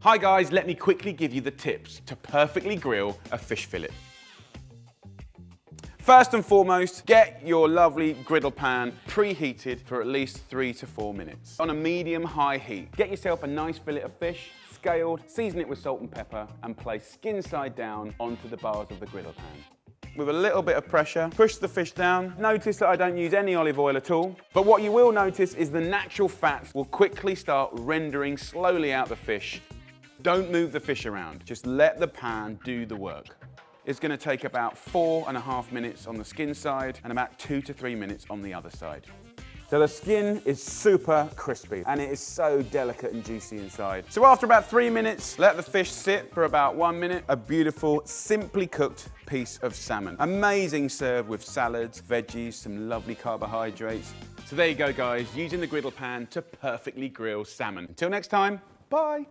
Hi guys, let me quickly give you the tips to perfectly grill a fish fillet. First and foremost, get your lovely griddle pan preheated for at least 3 to 4 minutes on a medium-high heat. Get yourself a nice fillet of fish, scaled, season it with salt and pepper, and place skin side down onto the bars of the griddle pan. With a little bit of pressure, push the fish down. Notice that I don't use any olive oil at all, but what you will notice is the natural fats will quickly start rendering slowly out the fish. Don't move the fish around, just let the pan do the work. It's going to take about 4.5 minutes on the skin side and about 2 to 3 minutes on the other side. So the skin is super crispy and it is so delicate and juicy inside. So after about 3 minutes, let the fish sit for about 1 minute. A beautiful, simply cooked piece of salmon. Amazing served with salads, veggies, some lovely carbohydrates. So there you go guys, using the griddle pan to perfectly grill salmon. Until next time, bye.